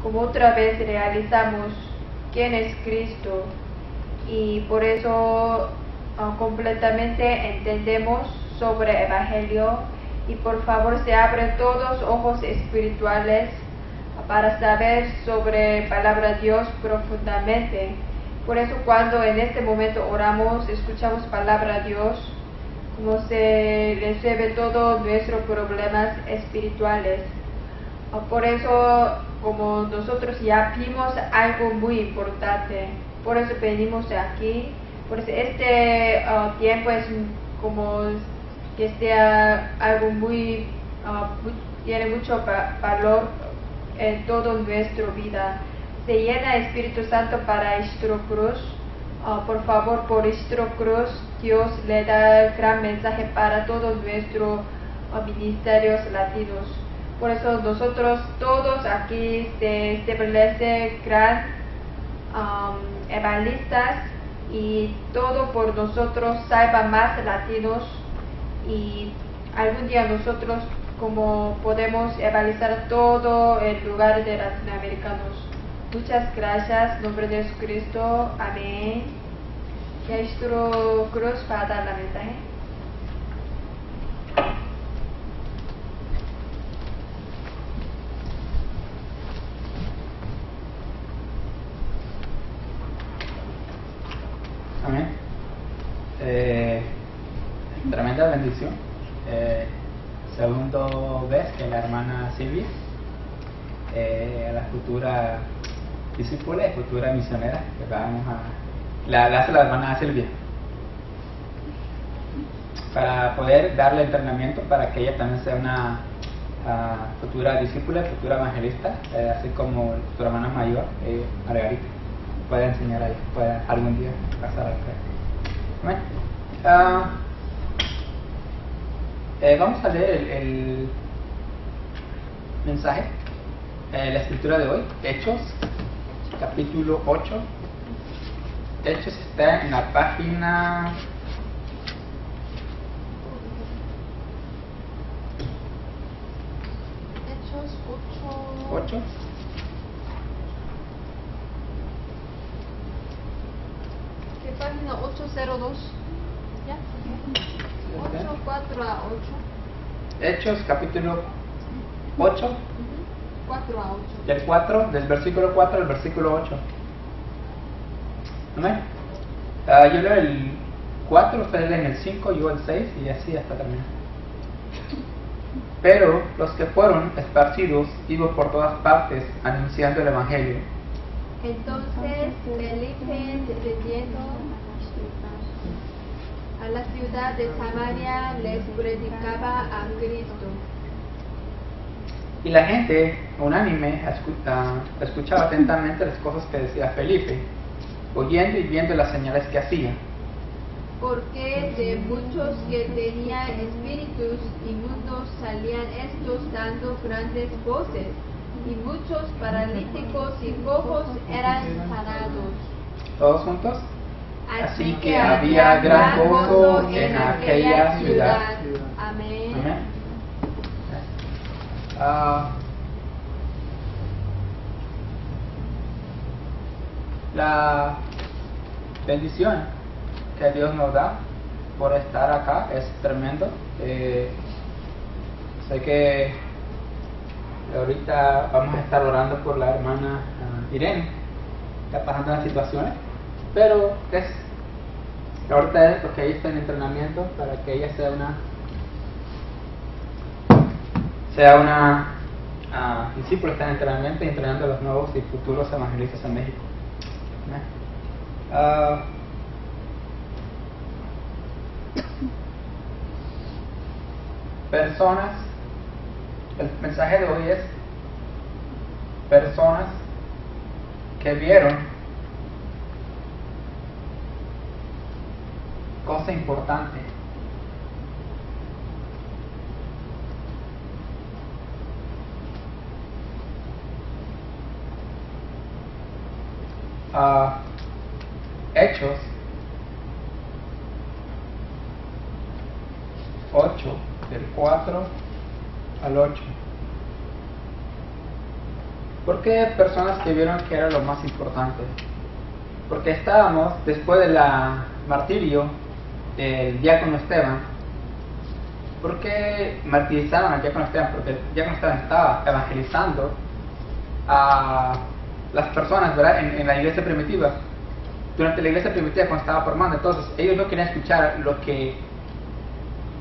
como otra vez realizamos quién es Cristo, y por eso completamente entendemos sobre el Evangelio, y por favor se abren todos ojos espirituales para saber sobre palabra de Dios profundamente. Por eso cuando en este momento oramos, escuchamos palabra de Dios, como se resuelve todos nuestros problemas espirituales. Por eso, como nosotros ya vimos algo muy importante, por eso venimos aquí. Por eso este tiempo es como que sea algo muy, tiene mucho valor en toda nuestra vida. Se llena el Espíritu Santo para nuestra cruz. Por favor, por nuestra cruz, Dios le da el gran mensaje para todos nuestros ministerios latinos. Por eso nosotros todos aquí se establece gran evangelistas, y todo por nosotros salva más latinos, y algún día nosotros como podemos evangelizar todo el lugar de latinoamericanos. Muchas gracias, en nombre de Jesucristo, amén. Y a nuestro cruz para dar la mensaje. Amén. Tremenda bendición. Segundo vez que la hermana Silvia, la futura discípula y futura misionera, que vamos a la hace la hermana Silvia, para poder darle entrenamiento para que ella también sea una futura discípula, futura evangelista, así como tu hermana mayor, Margarita, puede enseñar a ella, puede algún día pasar a creer. Vamos a leer el mensaje, la escritura de hoy, Hechos, capítulo 8. Hechos está en la página 8. ¿Qué página? 802. ¿Ya? 8, 4 a 8. Hechos, capítulo 8. 4 a 8. Del 4, del versículo 4 al versículo 8. ¿Amén? Yo leo el 4, ustedes leen el 5, yo el 6 y así hasta terminar. Pero los que fueron esparcidos iban por todas partes anunciando el Evangelio. Entonces Felipe, descendiendo a la ciudad de Samaria, les predicaba a Cristo. Y la gente unánime escuchaba atentamente las cosas que decía Felipe, oyendo y viendo las señales que hacía. Porque de muchos que tenían espíritus inmundos salían estos dando grandes voces, y muchos paralíticos y cojos eran sanados. ¿Todos juntos? Así que había gran gozo en aquella ciudad. Amén. Amén. La bendición que Dios nos da por estar acá es tremendo. Sé que ahorita vamos a estar orando por la hermana Irene, está pasando unas situaciones, pero ahorita es porque ella está en entrenamiento para que ella sea una discípula, está en entrenamiento y entrenando a los nuevos y futuros evangelistas en México. Personas, el mensaje de hoy es personas que vieron cosa importante. Hechos 8, del 4 al 8. ¿Por qué personas que vieron que era lo más importante? Porque estábamos, después del martirio del diácono Esteban. ¿Por qué martirizaron al diácono Esteban? Porque el diácono Esteban estaba evangelizando a las personas, ¿verdad? En la iglesia primitiva. Durante la iglesia primitiva, cuando estaba formando, entonces ellos no querían escuchar lo que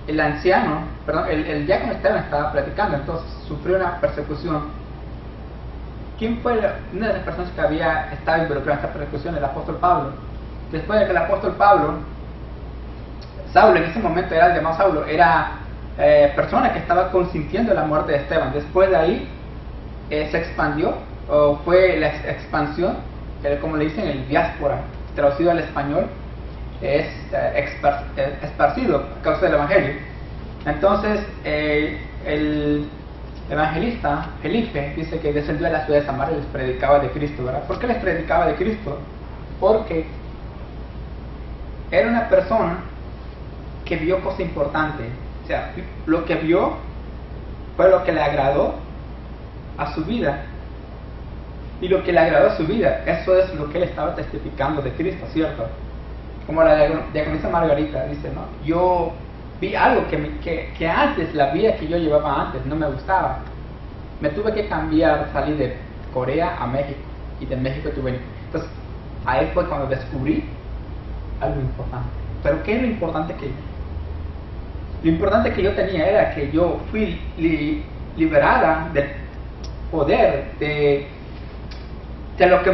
el anciano, perdón, el diácono Esteban estaba predicando. Entonces sufrió una persecución. ¿Quién fue una de las personas que había estado involucrada en esta persecución? El apóstol Pablo. Después de que el apóstol Pablo, Saulo en ese momento era el llamado Saulo, era persona que estaba consintiendo la muerte de Esteban. Después de ahí se expandió, o fue la expansión, como le dicen, el diáspora, traducido al español, es esparcido a causa del evangelio. Entonces el evangelista Felipe dice que descendió a la ciudad de Samaria y les predicaba de Cristo, ¿verdad? ¿Por qué les predicaba de Cristo? Porque era una persona que vio cosas importantes. O sea, lo que vio fue lo que le agradó a su vida. Y lo que le agradó a su vida, eso es lo que él estaba testificando de Cristo, ¿cierto? Como la diaconisa Margarita dice, ¿no? Yo vi algo que antes, la vida que yo llevaba antes, no me gustaba. Me tuve que cambiar, salir de Corea a México, y de México tuve... Entonces, ahí fue cuando descubrí algo importante. ¿Pero qué es lo importante que yo? Lo importante que yo tenía era que yo fui liberada del poder, de lo que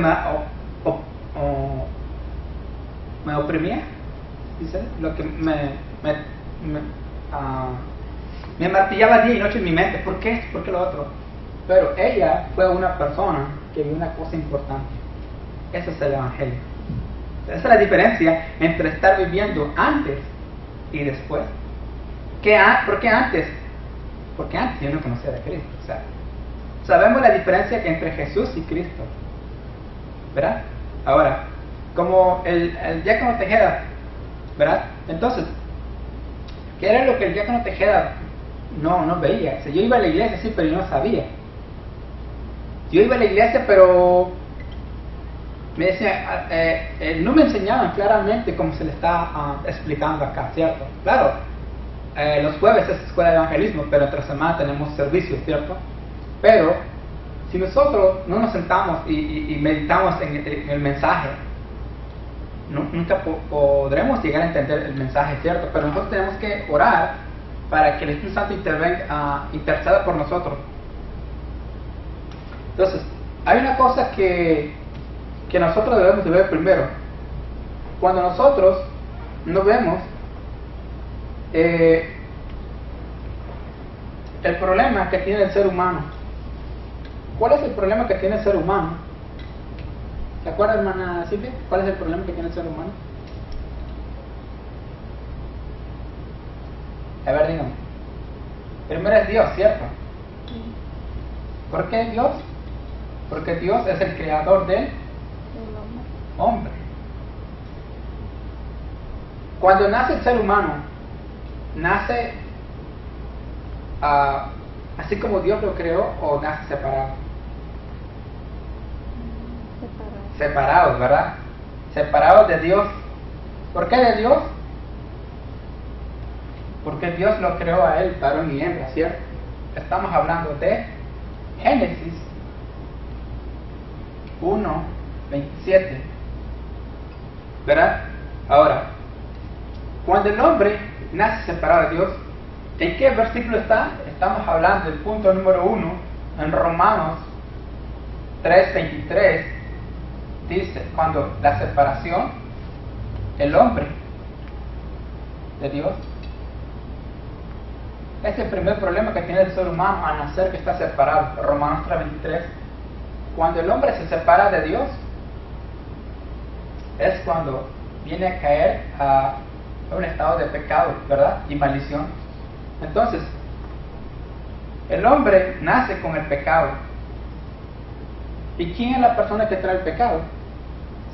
me oprimía, ¿dice? Lo que me martillaba día y noche en mi mente. ¿Por qué? ¿Por qué lo otro? Pero ella fue una persona que vio una cosa importante. Eso es el evangelio. Esa es la diferencia entre estar viviendo antes y después. ¿Por qué antes? Porque antes yo no conocía a Cristo. O sea, sabemos la diferencia entre Jesús y Cristo, ¿verdad? Ahora, como el diácono Tejeda, ¿verdad? Entonces, ¿qué era lo que el diácono Tejeda no veía? O sea, yo iba a la iglesia, sí, pero yo no sabía. Yo iba a la iglesia, pero me decía, no me enseñaban claramente como se le está explicando acá, ¿cierto? Claro, los jueves es escuela de evangelismo, pero entre semana tenemos servicios, ¿cierto? Pero si nosotros no nos sentamos y meditamos en el mensaje, nunca podremos llegar a entender el mensaje, ¿cierto? Pero nosotros tenemos que orar para que el Espíritu Santo interceda por nosotros. Entonces, hay una cosa que nosotros debemos de ver primero. Cuando nosotros no vemos el problema que tiene el ser humano. ¿Cuál es el problema que tiene el ser humano? ¿Se acuerda, hermana Silvia? ¿Cuál es el problema que tiene el ser humano? A ver, dígame. Primero es Dios, ¿cierto? ¿Por qué Dios? Porque Dios es el creador del hombre. Cuando nace el ser humano, nace así como Dios lo creó, o nace separado. Separados, ¿verdad? Separados de Dios. ¿Por qué de Dios? Porque Dios lo creó a él, varón y hembra, ¿cierto? Estamos hablando de Génesis 1:27, ¿verdad? Ahora, cuando el hombre nace separado de Dios, ¿en qué versículo está? Estamos hablando del punto número 1 en Romanos 3:23. Dice, cuando la separación, el hombre de Dios, es el primer problema que tiene el ser humano al nacer, que está separado. Romanos 3:23. Cuando el hombre se separa de Dios, es cuando viene a caer a un estado de pecado, ¿verdad? Y maldición. Entonces, el hombre nace con el pecado. ¿Y quién es la persona que trae el pecado?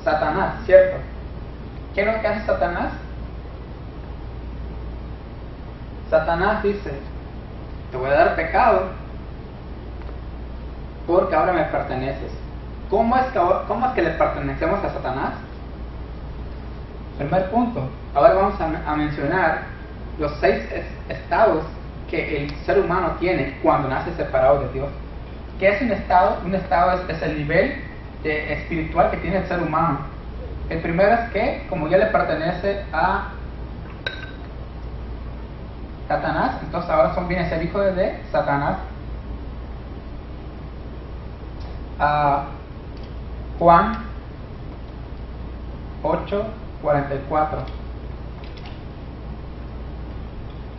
Satanás, ¿cierto? ¿Qué es lo que hace Satanás? Satanás dice, te voy a dar pecado porque ahora me perteneces. ¿Cómo es que le pertenecemos a Satanás? Primer punto, ahora vamos a mencionar los 6 estados que el ser humano tiene cuando nace separado de Dios. ¿Qué es un estado? Un estado es el nivel espiritual que tiene el ser humano. El primero es que, como ya le pertenece a Satanás, entonces ahora viene a ser hijo de Satanás. Juan 8:44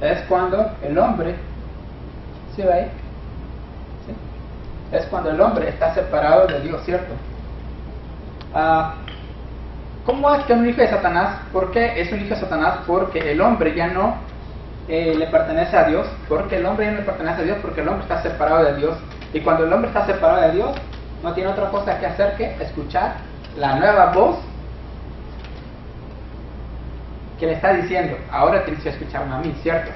es cuando el hombre, ¿sí ve ahí? ¿Sí? Es cuando el hombre está separado de Dios, ¿cierto? ¿Cómo es que es un hijo de Satanás? ¿Por qué es un hijo de Satanás? Porque el hombre ya no le pertenece a Dios. Porque el hombre ya no le pertenece a Dios, porque el hombre está separado de Dios. Y cuando el hombre está separado de Dios, no tiene otra cosa que hacer que escuchar la nueva voz que le está diciendo, ahora tienes que escucharme a mí, ¿cierto?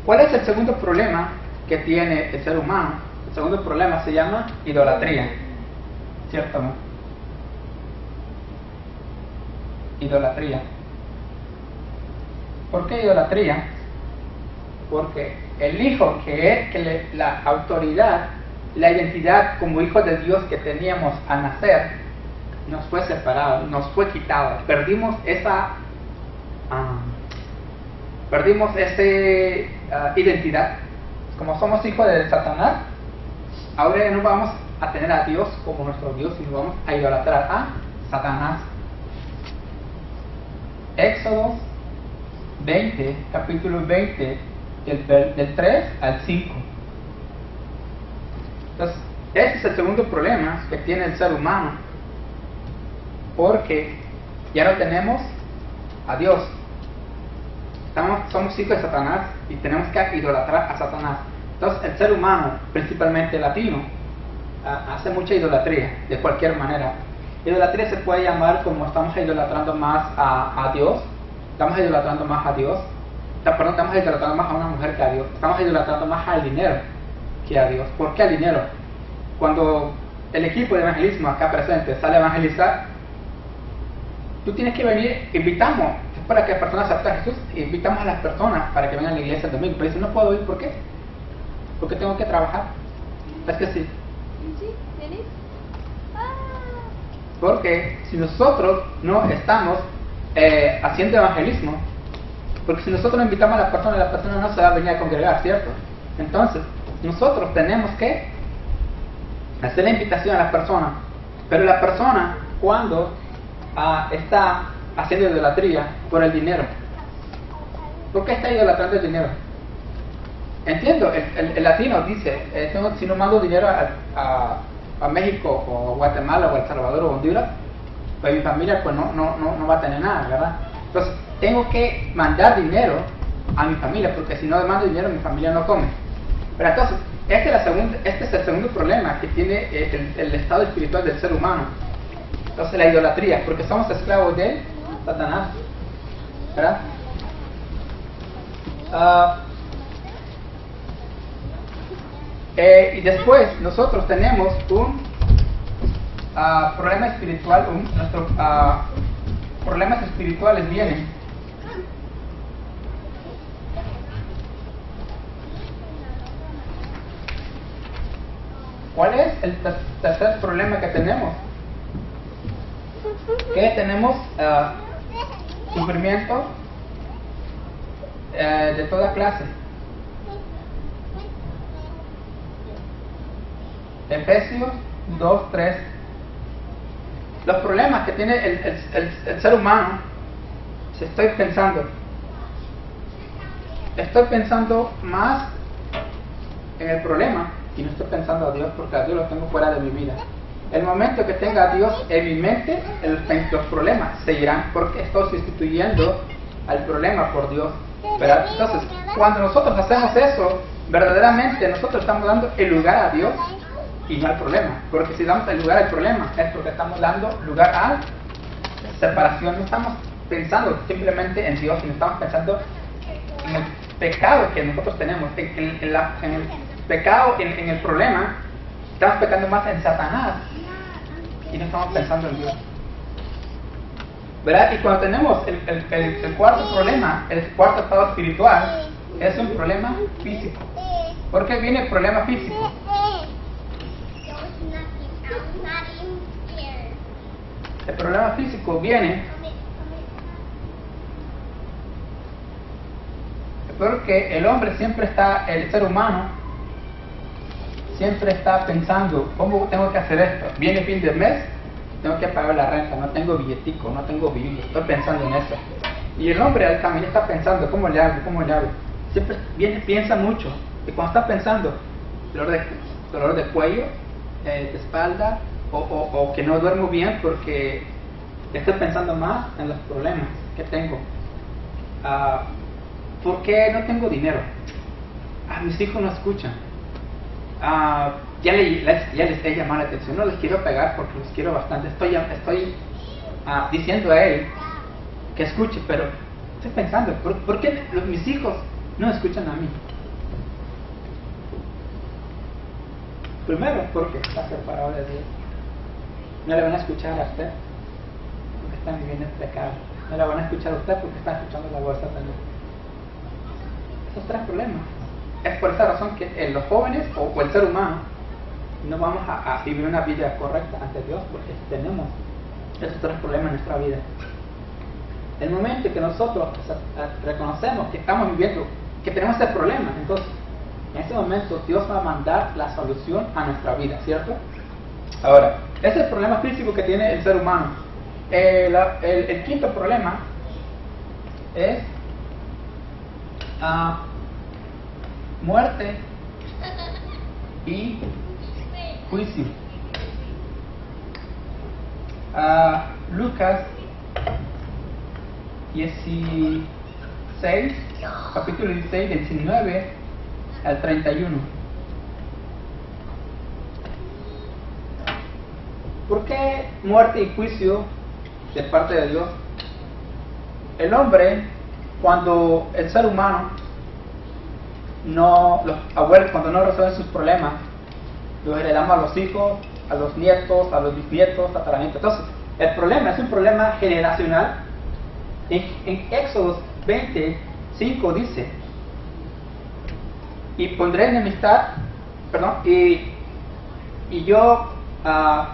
¿Cuál es el segundo problema que tiene el ser humano? El segundo problema se llama idolatría, ¿cierto? Idolatría. ¿Por qué idolatría? Porque el hijo la autoridad, la identidad como hijo de Dios que teníamos al nacer, nos fue separado, nos fue quitado, perdimos esa identidad. Como somos hijos de Satanás, ahora ya no vamos a tener a Dios como nuestro Dios, sino vamos a idolatrar a Satanás. Éxodo 20, capítulo 20, del 3 al 5. Entonces, ese es el segundo problema que tiene el ser humano, porque ya no tenemos a Dios. Somos hijos de Satanás y tenemos que idolatrar a Satanás. Entonces, el ser humano, principalmente latino, hace mucha idolatría, de cualquier manera. Idolatría se puede llamar como estamos idolatrando más a Dios, estamos idolatrando más a Dios, perdón, estamos idolatrando más a una mujer que a Dios, estamos idolatrando más al dinero que a Dios. ¿Por qué al dinero? Cuando el equipo de evangelismo acá presente sale a evangelizar, tú tienes que venir, invitamos, es para que las personas acepten a Jesús, invitamos a las personas para que vengan a la iglesia el domingo, pero dicen, no puedo ir, ¿por qué? Porque tengo que trabajar. Es que sí. Porque si nosotros no estamos haciendo evangelismo, porque si nosotros no invitamos a la persona no se va a venir a congregar, ¿cierto? Entonces, nosotros tenemos que hacer la invitación a la persona, pero la persona cuando está haciendo idolatría por el dinero, ¿por qué está idolatrando el dinero? Entiendo, el latino dice, si no mando dinero a México o Guatemala o El Salvador o Honduras, pues mi familia pues no va a tener nada, ¿verdad? Entonces tengo que mandar dinero a mi familia, porque si no mando dinero mi familia no come. Pero entonces, este es el segundo problema que tiene el estado espiritual del ser humano. Entonces la idolatría, porque somos esclavos de Satanás, ¿verdad? Y después nosotros tenemos un problema espiritual, nuestros problemas espirituales vienen ¿cuál es el tercer problema que tenemos? Que tenemos sufrimiento de toda clase. Efesios 2:3. Los problemas que tiene el ser humano, si estoy pensando más en el problema y no estoy pensando a Dios, porque a Dios lo tengo fuera de mi vida. El momento que tenga a Dios en mi mente, los problemas se irán, porque estoy sustituyendo al problema por Dios, ¿verdad? Entonces, cuando nosotros hacemos eso, verdaderamente nosotros estamos dando el lugar a Dios y no al problema, porque si damos el lugar al problema es porque estamos dando lugar a separación. No estamos pensando simplemente en Dios, sino estamos pensando en el pecado que nosotros tenemos, en pecado en el problema, estamos pecando más en Satanás y no estamos pensando en Dios. ¿Verdad? Y cuando tenemos el cuarto problema, el cuarto estado espiritual, es un problema físico. ¿Por qué viene el problema físico? El problema físico viene porque el hombre siempre está, el ser humano siempre está pensando, ¿cómo tengo que hacer esto? Viene fin del mes, tengo que pagar la renta, no tengo billetico, no tengo billete, estoy pensando en eso. Y el hombre al caminar está pensando, ¿cómo le hago? ¿Cómo le hago? Siempre piensa mucho. Y cuando está pensando, dolor de cuello, de espalda, o que no duermo bien porque estoy pensando más en los problemas que tengo. ¿Por qué no tengo dinero? Mis hijos no escuchan. Ya les he llamado la atención, no les quiero pegar porque los quiero bastante. Estoy diciendo a él que escuche, pero estoy pensando, ¿por qué mis hijos no escuchan a mí? Primero, porque está separado de Dios. No le van a escuchar a usted porque están viviendo en pecado. No le van a escuchar a usted porque están escuchando la voz de Satanás. Esos tres problemas. Es por esa razón que los jóvenes o el ser humano no vamos a vivir una vida correcta ante Dios porque tenemos esos tres problemas en nuestra vida. El momento que nosotros reconocemos que estamos viviendo, que tenemos este problema, entonces en ese momento Dios va a mandar la solución a nuestra vida, ¿cierto? Ahora, ese es el problema físico que tiene el ser humano. El quinto problema es muerte y juicio. Lucas 16, capítulo 16, 19 al 31. ¿Por qué muerte y juicio de parte de Dios? El hombre, cuando el ser humano los abuelos cuando no resuelven sus problemas, los heredamos a los hijos, a los nietos, a los bisnietos, tataranietos. Entonces, el problema es un problema generacional. En Éxodo 20:5 dice: y pondré enemistad, y yo a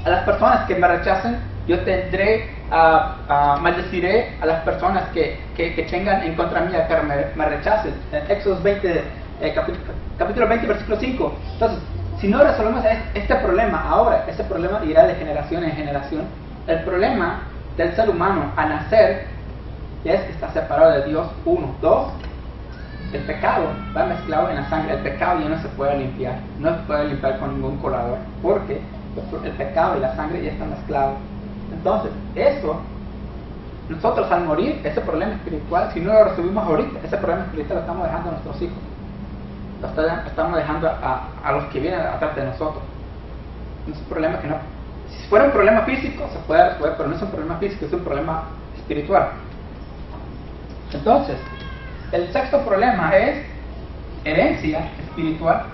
las personas que me rechacen, yo tendré maldeciré a las personas que tengan en contra mía, que me rechacen. Éxodo 20, capítulo 20, versículo 5. Entonces, si no resolvemos este problema ahora, ese problema irá de generación en generación. El problema del ser humano al nacer es que está separado de Dios. 1, 2, el pecado va mezclado en la sangre. El pecado ya no se puede limpiar, no se puede limpiar con ningún colador, porque el pecado y la sangre ya están mezclados. Entonces, nosotros al morir, ese problema espiritual, si no lo resolvimos ahorita, ese problema espiritual lo estamos dejando a nuestros hijos, lo estamos dejando a los que vienen atrás de nosotros. Es un problema que no, si fuera un problema físico se puede resolver, pero no es un problema físico, es un problema espiritual. Entonces, el sexto problema es herencia espiritual.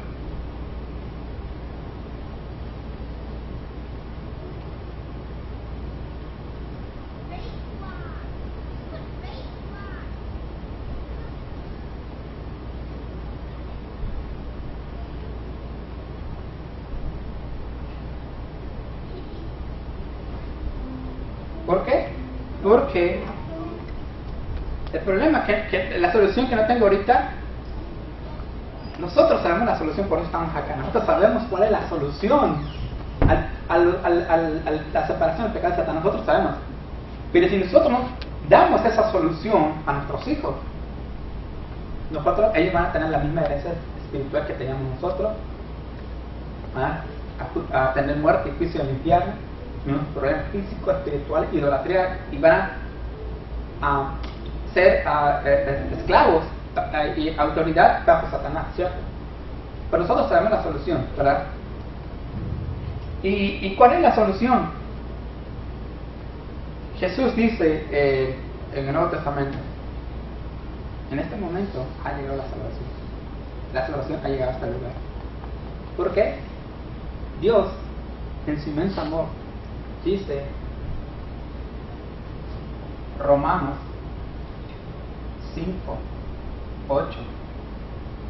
¿Por qué? Porque el problema que la solución que no tengo ahorita, nosotros sabemos la solución, por eso estamos acá. Nosotros sabemos cuál es la solución a la separación del pecado de Satanás. Nosotros sabemos. Pero si nosotros no damos esa solución a nuestros hijos, ellos van a tener la misma herencia espiritual que teníamos nosotros, a tener muerte y juicio en el infierno, problemas físicos, espirituales, idolatría, y van a ser esclavos y autoridad bajo Satanás, ¿cierto? Pero nosotros sabemos la solución, ¿verdad? ¿Y cuál es la solución? Jesús dice en el Nuevo Testamento: en este momento ha llegado la salvación. la salvación ha llegado hasta el lugar. ¿Por qué? Dios, en su inmenso amor, dice Romanos 5, 8,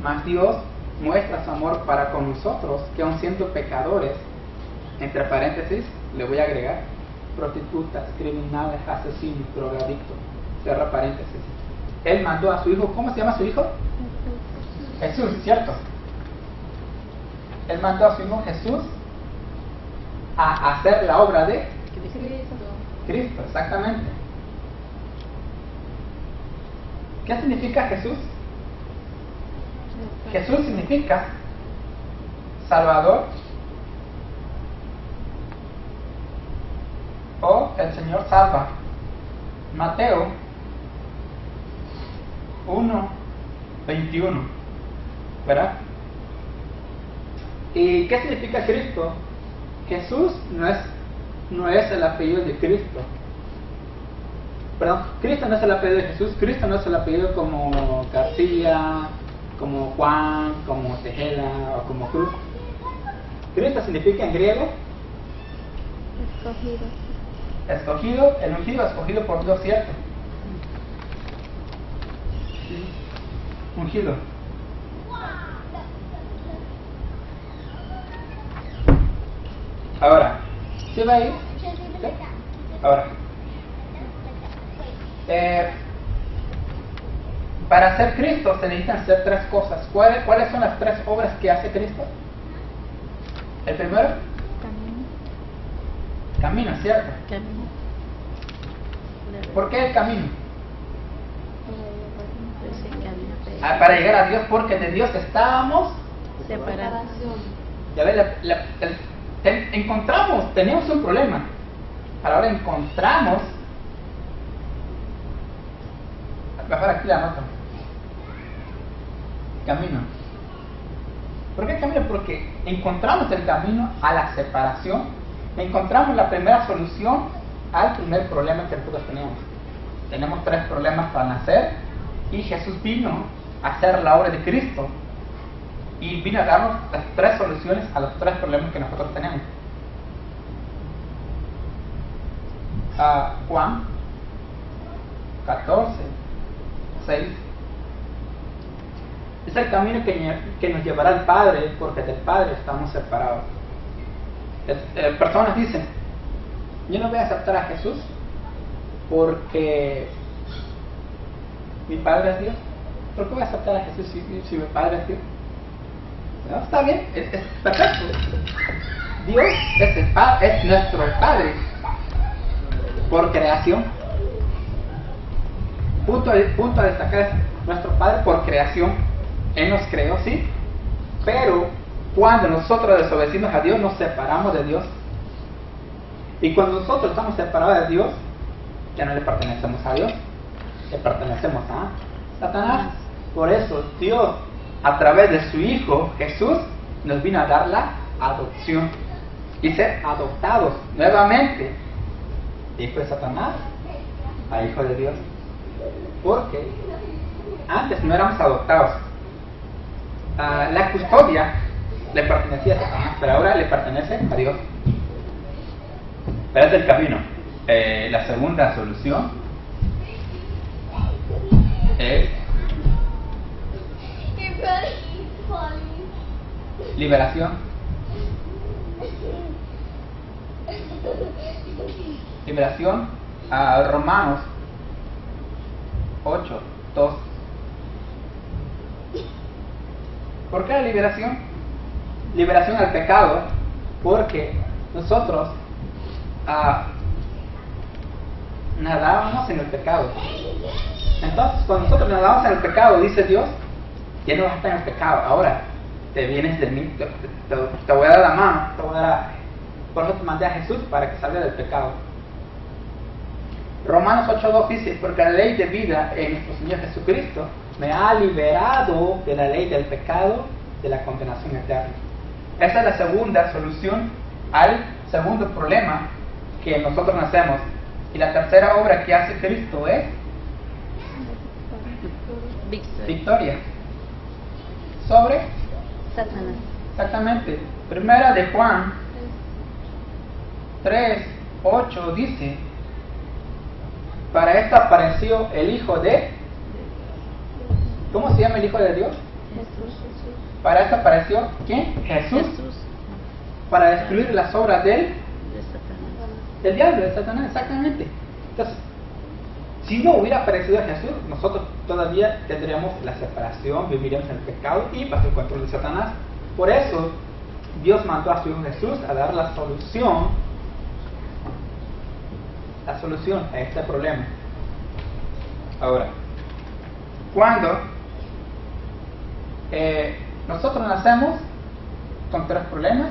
mas Dios muestra su amor para con nosotros, que aun siendo pecadores, entre paréntesis, le voy a agregar, prostitutas, criminales, asesinos, drogadictos, cierra paréntesis. Él mandó a su hijo, ¿cómo se llama su hijo? Jesús, ¿cierto? Él mandó a su hijo Jesús a hacer la obra de Cristo, exactamente. ¿Qué significa Jesús? Jesús significa Salvador o el Señor salva. Mateo 1:21, ¿verdad? ¿Y qué significa Cristo? Jesús no es el apellido de Cristo. Perdón, Cristo no es el apellido de Jesús. Cristo no es el apellido como García, como Juan, como Tejeda o como Cruz. Cristo significa en griego escogido, el ungido, escogido por Dios, ¿cierto? Sí. Ungido. Ahora, ¿sí va ahí? ¿Sí? Ahora, para ser Cristo se necesitan hacer tres cosas. ¿Cuáles son las tres obras que hace Cristo? El primero, camino, ¿cierto? ¿Por qué el camino? Para llegar a Dios, porque de Dios estábamos separados. Ya ves, teníamos un problema. Ahora encontramos. Mejor aquí la nota. Camino. ¿Por qué camino? Porque encontramos el camino a la separación. Encontramos la primera solución al primer problema que nosotros tenemos. Tenemos tres problemas para nacer y Jesús vino a hacer la obra de Cristo y vino a darnos las tres soluciones a los tres problemas que nosotros tenemos. Juan 14, 6. Es el camino que nos llevará al Padre, porque del Padre estamos separados. Personas dicen: yo no voy a aceptar a Jesús porque mi Padre es Dios. ¿Por qué voy a aceptar a Jesús si mi Padre es Dios? No, está bien, es perfecto. Dios es nuestro Padre por creación. Punto a destacar es nuestro Padre por creación. Él nos creó, sí, pero cuando nosotros desobedecimos a Dios, nos separamos de Dios. Y cuando nosotros estamos separados de Dios, ya no le pertenecemos a Dios, le pertenecemos a Satanás. Por eso Dios, a través de su Hijo Jesús, nos vino a dar la adopción y ser adoptados nuevamente de hijo de Satanás a hijo de Dios. Porque antes no éramos adoptados. La custodia le pertenecía a Satanás, pero ahora le pertenece a Dios. Pero es el camino. La segunda solución es liberación. Liberación a Romanos 8, 2. ¿Por qué la liberación? Liberación al pecado, porque nosotros nadábamos en el pecado. Entonces, cuando nosotros nadamos en el pecado, dice Dios, ya no vas a estar en el pecado. Ahora, te vienes de mí, te voy a dar la mano, te voy a dar. Por eso te mandé a Jesús para que salga del pecado. Romanos 8:2 dice: porque la ley de vida en nuestro Señor Jesucristo me ha liberado de la ley del pecado, de la condenación eterna. Esa es la segunda solución al segundo problema que nosotros nacemos. Y la tercera obra que hace Cristo es victoria. sobre Satanás. exactamente. Primera de Juan 3:8 dice: para esto apareció el Hijo de... ¿Cómo se llama el Hijo de Dios? Jesús. Para esto apareció ¿quién? Jesús. Jesús Para destruir las obras de Satanás. del diablo, de Satanás, exactamente. Entonces, si no hubiera aparecido Jesús, nosotros todavía tendríamos la separación, viviríamos en el pecado y bajo el control de Satanás. Por eso, Dios mandó a su Hijo Jesús a dar la solución a este problema. Ahora, cuando nosotros nacemos con 3 problemas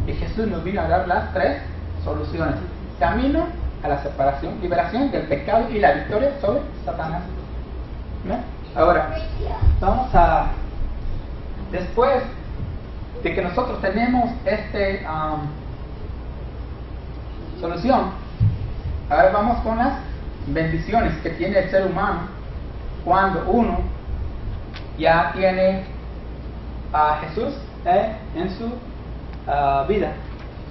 y Jesús nos vino a dar las 3 soluciones: camino a la separación, liberación del pecado y la victoria sobre Satanás. ¿No? Ahora, vamos a, después de que nosotros tenemos solución, ahora vamos con las bendiciones que tiene el ser humano cuando uno ya tiene a Jesús en su vida.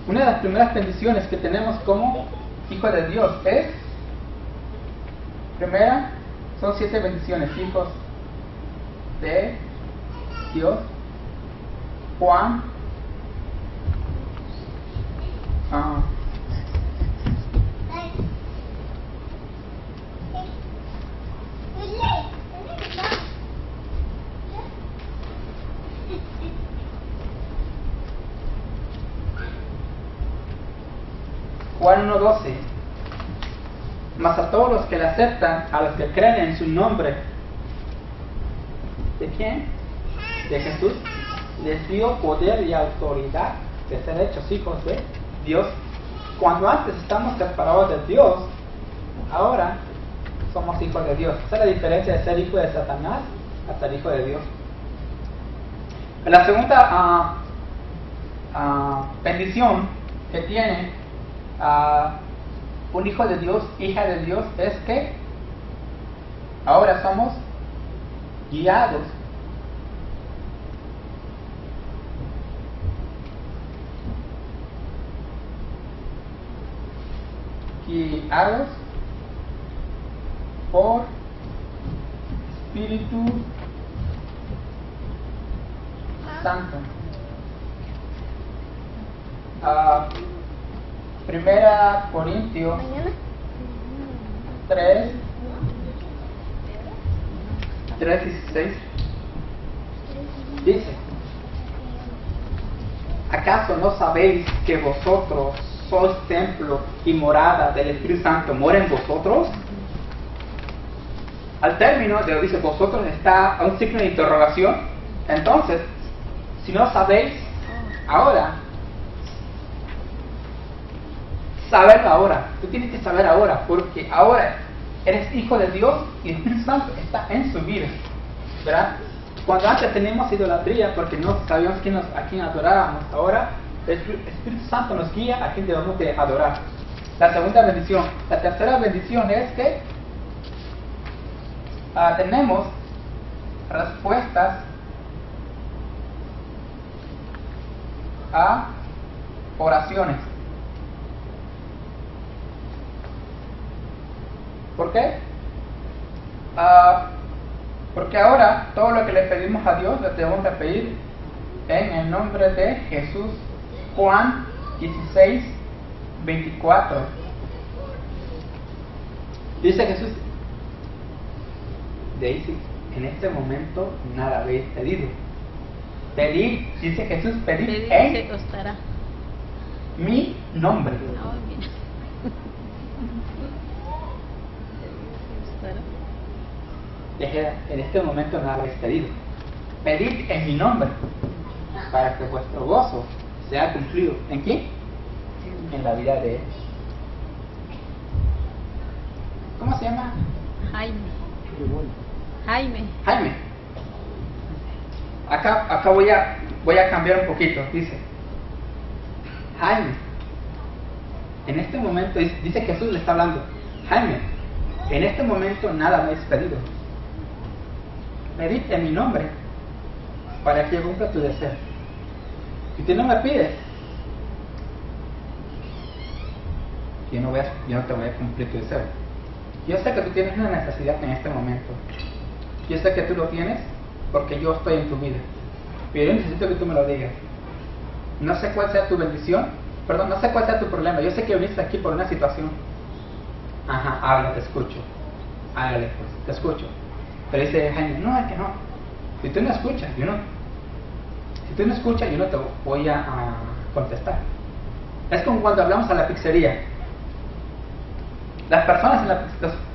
Una de las primeras bendiciones que tenemos como hijo de Dios es, primera, son 7 bendiciones: hijos de Dios. Juan Juan 1:12: mas a todos los que le aceptan, a los que creen en su nombre. ¿De quién? De Jesús. Les dio poder y autoridad de ser hechos hijos de Dios. Cuando antes estamos separados de Dios, ahora somos hijos de Dios. Esa es la diferencia de ser hijo de Satanás a ser hijo de Dios. La segunda bendición que tiene un hijo de Dios, hija de Dios, es que ahora somos guiados por Espíritu Santo. Primera Corintios 3:16 dice: ¿acaso no sabéis que vosotros sois templo y morada del Espíritu Santo mora en vosotros? Al término de dice vosotros está a un signo de interrogación. Entonces, si no sabéis ahora, saberlo ahora. Tú tienes que saber ahora, porque ahora eres hijo de Dios y el Espíritu Santo está en su vida, ¿verdad? Cuando antes teníamos idolatría porque no sabíamos a quién adorábamos, ahora el Espíritu Santo nos guía a quién debemos de adorar. La segunda bendición. La tercera bendición es que tenemos respuestas a oraciones. ¿Por qué? Porque ahora todo lo que le pedimos a Dios le debemos de pedir en el nombre de Jesús. Juan 16:24 dice Jesús: dice, en este momento nada habéis pedido. Pedid, dice Jesús, pedid en mi nombre. En este momento nada habéis pedido. Pedid en mi nombre, para que vuestro gozo sea cumplido. ¿En quién? En la vida de él. ¿Cómo se llama? Jaime. Acá voy a cambiar un poquito. Dice Jaime. En este momento, dice Jesús, le está hablando: Jaime, en este momento nada me habéis pedido. Pedid en mi nombre, para que cumpla tu deseo. Si tú no me pides, yo no te voy a cumplir tu deseo. Yo sé que tú tienes una necesidad en este momento. Yo sé que tú lo tienes porque yo estoy en tu vida. Pero yo necesito que tú me lo digas. No sé cuál sea tu bendición, perdón, no sé cuál sea tu problema. Yo sé que viniste aquí por una situación. Ajá, habla, te escucho. Hágale, pues, te escucho. Pero dice Jaime, no, es que no. Si tú no escuchas, yo no te voy a contestar. Es como cuando hablamos a la pizzería. Las personas,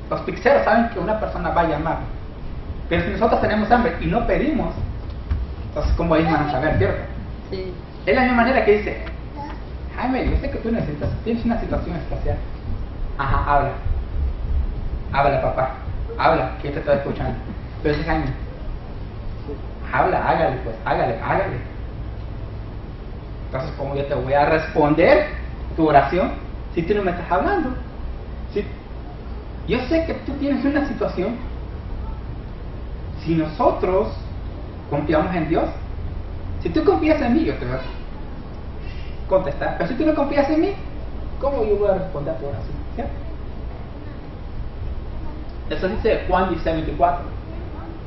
los pizzeros saben que una persona va a llamar. Pero si nosotros tenemos hambre y no pedimos, entonces ¿cómo ellos van a saber, cierto? Sí. Es la misma manera que dice, Jaime, yo sé que tú tienes una situación especial. Ajá, habla. Habla, papá. Habla, que yo te estoy escuchando. Pero dice Jaime, habla, hágale, pues, hágale. Entonces, ¿cómo yo te voy a responder tu oración si tú no me estás hablando? ¿Sí? Yo sé que tú tienes una situación. Si nosotros confiamos en Dios, si tú confías en mí, yo te voy a contestar. Pero si tú no confías en mí, ¿cómo yo voy a responder a tu oración? ¿Cierto? Eso dice Juan 16:24.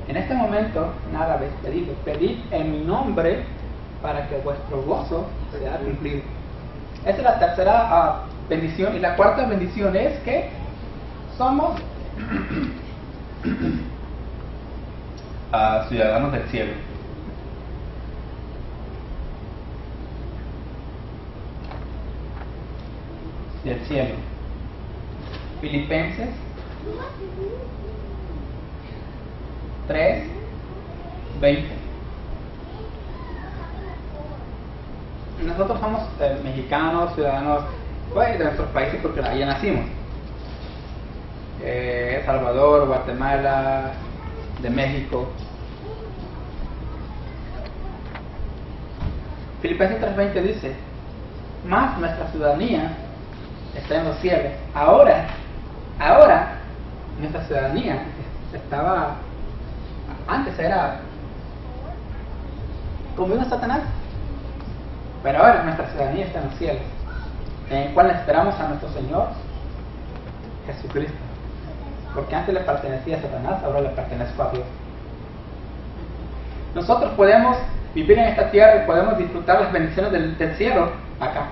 En este momento nada habéis pedido. Pedid en mi nombre para que vuestro gozo sea cumplido. Esa es la tercera bendición. Y la cuarta bendición es que somos ciudadanos del cielo. Del cielo. Filipenses 3:20. Nosotros somos mexicanos, ciudadanos de nuestros países porque allá nacimos. El Salvador, Guatemala, de México. Filipenses 3:20 dice, más nuestra ciudadanía está en los cielos. Ahora nuestra ciudadanía antes era como una Satanás, pero ahora nuestra ciudadanía está en los cielos, en el cual esperamos a nuestro Señor Jesucristo, porque antes le pertenecía a Satanás, ahora le pertenece a Dios. Nosotros podemos vivir en esta tierra y podemos disfrutar las bendiciones del cielo acá.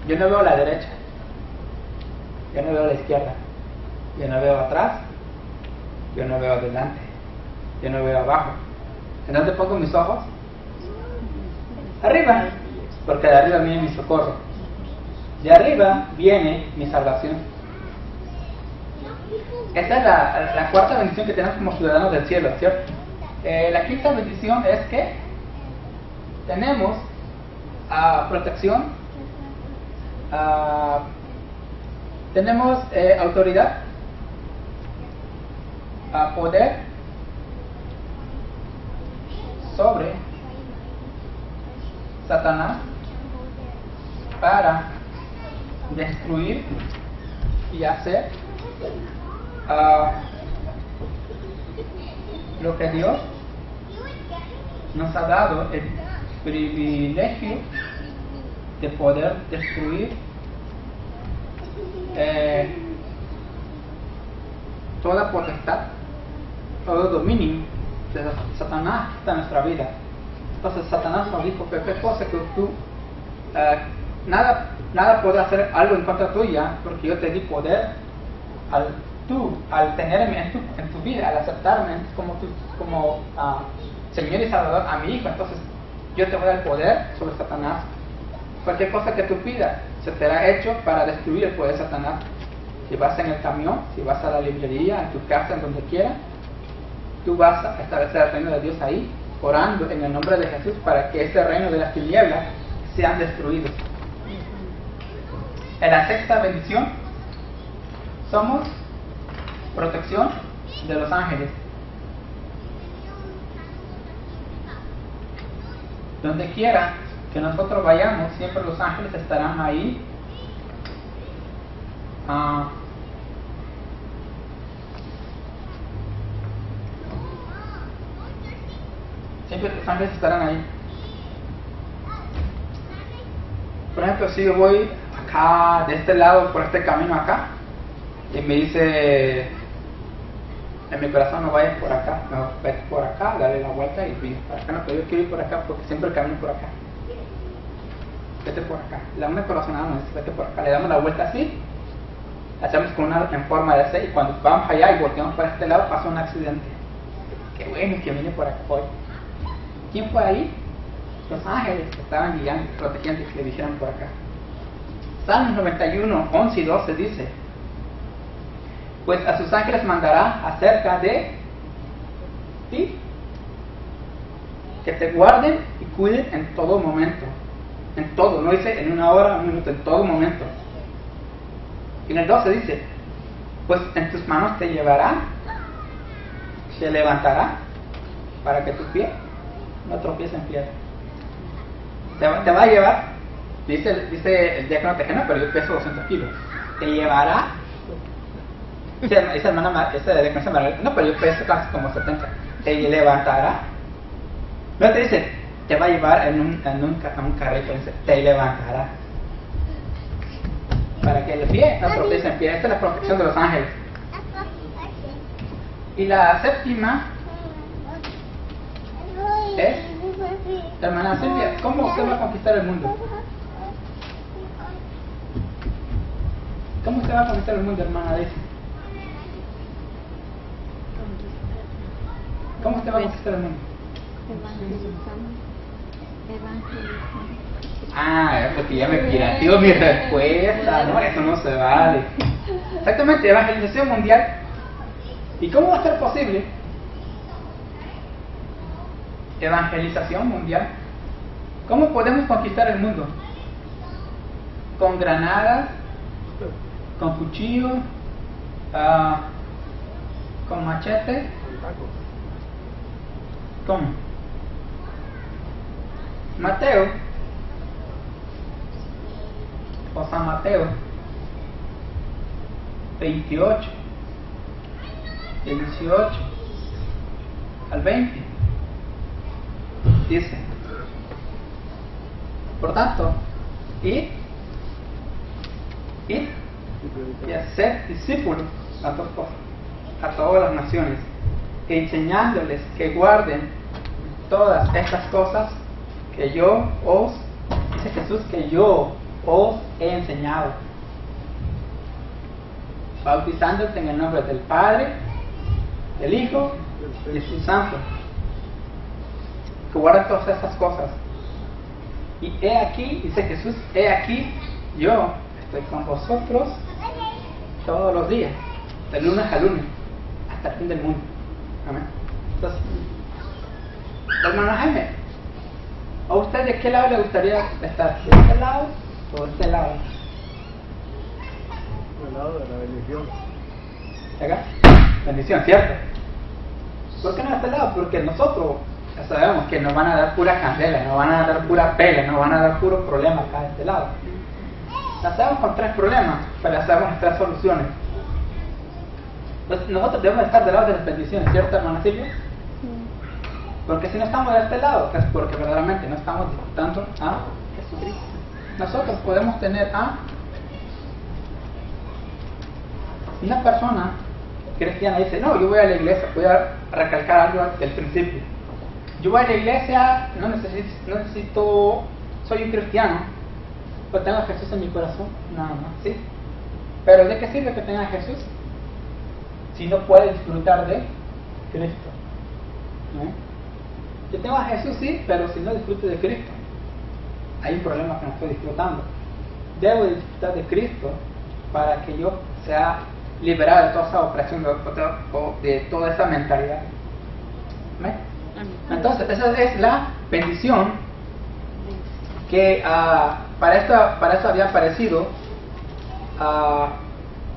Yo no veo a la derecha, yo no veo a la izquierda, yo no veo atrás, yo no veo adelante, yo no veo abajo. ¿En dónde pongo mis ojos? Arriba, porque de arriba viene mi socorro, de arriba viene mi salvación. Esta es la cuarta bendición que tenemos como ciudadanos del cielo, ¿cierto? La quinta bendición es que tenemos protección, tenemos autoridad, poder sobre Satanás para destruir y hacer lo que Dios nos ha dado, el privilegio de poder destruir toda potestad, todo dominio de Satanás está en nuestra vida. Entonces Satanás nos dijo, qué cosa que tú nada puede hacer algo en contra tuya, porque yo te di poder al tenerme en tu vida, al aceptarme como Señor y Salvador a mi hijo. Entonces yo te voy a dar poder sobre Satanás. Cualquier cosa que tú pidas se te hará hecho para destruir el poder de Satanás. Si vas en el camión, si vas a la librería, en tu casa, en donde quiera, tú vas a establecer el reino de Dios ahí, orando en el nombre de Jesús para que ese reino de las tinieblas sean destruidos. En la sexta bendición somos protección de los ángeles. Donde quiera que nosotros vayamos, siempre los ángeles estarán ahí siempre los ángeles estarán ahí. Por ejemplo, si yo voy acá, de este lado, por este camino acá, y me dice en mi corazón, no vayas por acá, no, vete por acá, dale la vuelta y vienes para acá. No, pero yo quiero ir por acá porque siempre camino por acá. Vete por acá. La una corazonada nos dice, vete por acá. Le damos la vuelta así, hacemos con una en forma de C, y cuando vamos allá y volteamos para este lado, pasa un accidente. Qué bueno que vine por acá hoy. ¿Quién fue ahí? Los ángeles que estaban guiando, protegiendo, que le dijeron por acá. Salmos 91, 11 y 12 dice: pues a sus ángeles mandará acerca de ti, que te guarden y cuiden en todo momento. En todo, no dice en una hora, un minuto, en todo momento. Y en el 12 dice: pues en tus manos te llevará, te levantará, para que tu pie no tropiece en piedra. Te va a llevar, dice el diácono tejeno, pero yo peso 200 kilos. Te llevará. Esa hermana, no, pero yo peso casi como 70. Te levantará. No te dice, te va a llevar en un carrito, dice, te levantará. Para que el pie no tropiece en pie. Esta es la protección de los ángeles. Y la séptima es, hermana Silvia, ¿cómo usted va a conquistar el mundo? ¿Cómo usted va a conquistar el mundo, hermana Daisy? ¿Cómo usted va a conquistar el mundo? Ah, porque ya me pirateó mi respuesta. No, eso no se vale. Exactamente, evangelización mundial. ¿Y cómo va a ser posible? Evangelización mundial. ¿Cómo podemos conquistar el mundo? Con granadas, con cuchillos, con machete. ¿Cómo? Mateo, o San Mateo 28, del 18 al 20, dice: por tanto, id y hacer discípulos a todas las naciones, enseñándoles que guarden todas estas cosas que yo os, dice Jesús, que yo os he enseñado, bautizándote en el nombre del Padre, del Hijo y del Espíritu Santo, que guarden todas estas cosas. Y he aquí, dice Jesús, he aquí, yo estoy con vosotros todos los días, de lunes a lunes, hasta el fin del mundo. Amén. Entonces, hermano Jaime, ¿a usted de qué lado le gustaría estar? ¿De este lado o de este lado? Del lado de la bendición. ¿De acá? Bendición, ¿cierto? ¿Por qué no de este lado? Porque nosotros ya sabemos que nos van a dar pura candela, nos van a dar pura pele, nos van a dar puro problema acá de este lado. Nacemos con 3 problemas, pero hacemos las 3 soluciones. Entonces, nosotros debemos estar del lado de las bendiciones, ¿cierto, hermana Silvia? Porque si no estamos de este lado, es porque verdaderamente no estamos disfrutando a Jesucristo. Nosotros podemos tener a una persona cristiana, dice: no, yo voy a la iglesia, voy a recalcar algo del principio. Yo voy a la iglesia, no necesito, soy un cristiano, pero tengo a Jesús en mi corazón, nada más, ¿sí? Pero ¿de qué sirve que tenga a Jesús si no puede disfrutar de Cristo? ¿No? Yo tengo a Jesús, sí, pero si no disfruto de Cristo, hay un problema que no estoy disfrutando. Debo disfrutar de Cristo para que yo sea liberado de toda esa opresión, de toda esa mentalidad. ¿Ven? Entonces, esa es la bendición que para eso había aparecido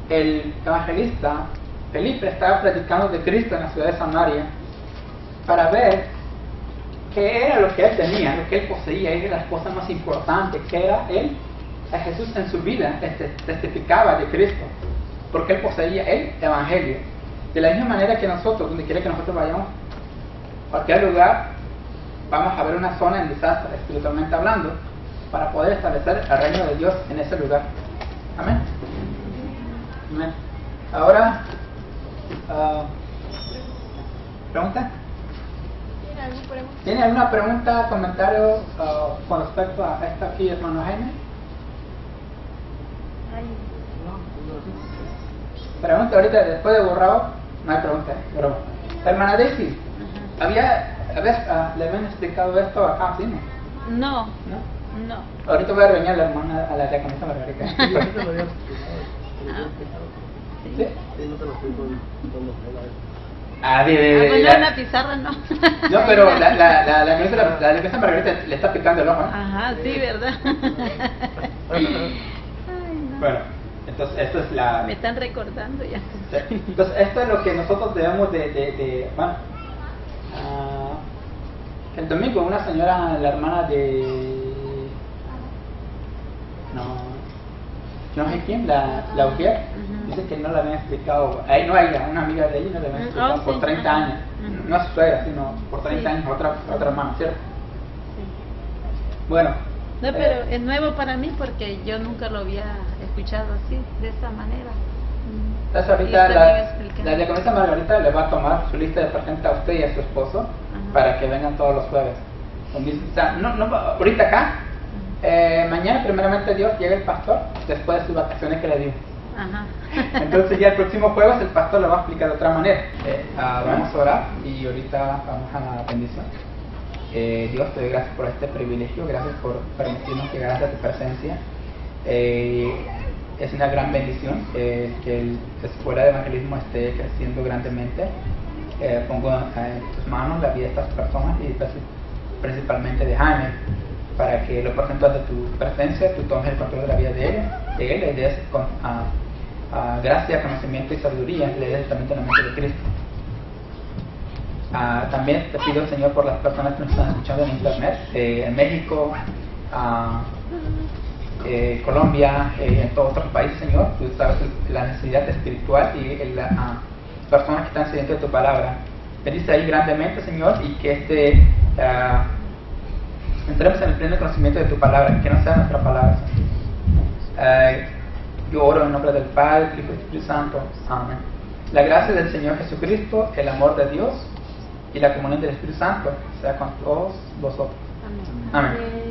el evangelista Felipe. Estaba predicando de Cristo en la ciudad de Samaria para ver qué era lo que él tenía, lo que él poseía. Era las cosas más importantes, que era él, a Jesús en su vida testificaba de Cristo, porque él poseía el evangelio. De la misma manera que nosotros, donde quiera que nosotros vayamos, cualquier lugar, vamos a ver una zona en desastre espiritualmente hablando para poder establecer el reino de Dios en ese lugar. Amén. Amén. Ahora, ¿pregunta? ¿Tiene alguna pregunta, comentario con respecto a esto aquí, hermano Jaime? Pregunta ahorita, después de borrado, no hay pregunta, pero hermana Daisy, ¿le habían explicado esto acá, sí, no? No, ¿No? no. Ahorita voy a regañar a la hermana, a la diaconisa Margarita. ¿Sí te lo habías explicado? ¿Te lo habías explicado? ¿Sí? Sí, no te lo explico cuando una vez. Ah, Bueno, en la pizarra no. No, pero la diaconisa Margarita le está picando el ojo, ¿no? Ajá, sí, ¿verdad? Ay, no. Bueno, entonces esto es la... Me están recordando ya. Entonces esto es lo que nosotros debemos bueno, el domingo una señora, la hermana de... No sé quién, la Ujier, dice que no le habían explicado, a ella, una amiga de ella no le habían explicado por 30 años, no a su suegra, sino por 30 años otra hermana, ¿cierto? Sí. Bueno. No, pero es nuevo para mí porque yo nunca lo había escuchado así, de esta manera. Entonces ahorita la diaconisa Margarita le va a tomar su lista de presente a usted y a su esposo para que vengan todos los jueves. O sea, ahorita acá, mañana primeramente Dios llega el pastor después de sus vacaciones que le dio. Ajá. Entonces ya el próximo jueves el pastor le va a explicar de otra manera. Vamos a orar y ahorita vamos a la bendición. Dios, te doy gracias por este privilegio, gracias por permitirnos llegar hasta tu presencia. Es una gran bendición que la escuela de evangelismo esté creciendo grandemente. Pongo en tus manos la vida de estas personas y principalmente de Jaime, para que lo presentes de tu presencia, tú tomes el control de la vida de él le des con gracia, conocimiento y sabiduría, le des también la mente de Cristo. También te pido, Señor, por las personas que nos están escuchando en internet, en México, Colombia, en todos otros países, Señor. Tú sabes la necesidad espiritual y las personas que están siguiendo de tu palabra. Bendice ahí grandemente, Señor, y que entremos en el pleno conocimiento de tu palabra, que no sea nuestra palabra, Señor. Yo oro en nombre del Padre, del Hijo y del Espíritu Santo. Amén. La gracia del Señor Jesucristo, el amor de Dios y la comunión del Espíritu Santo sea con todos vosotros. Amén. Amén.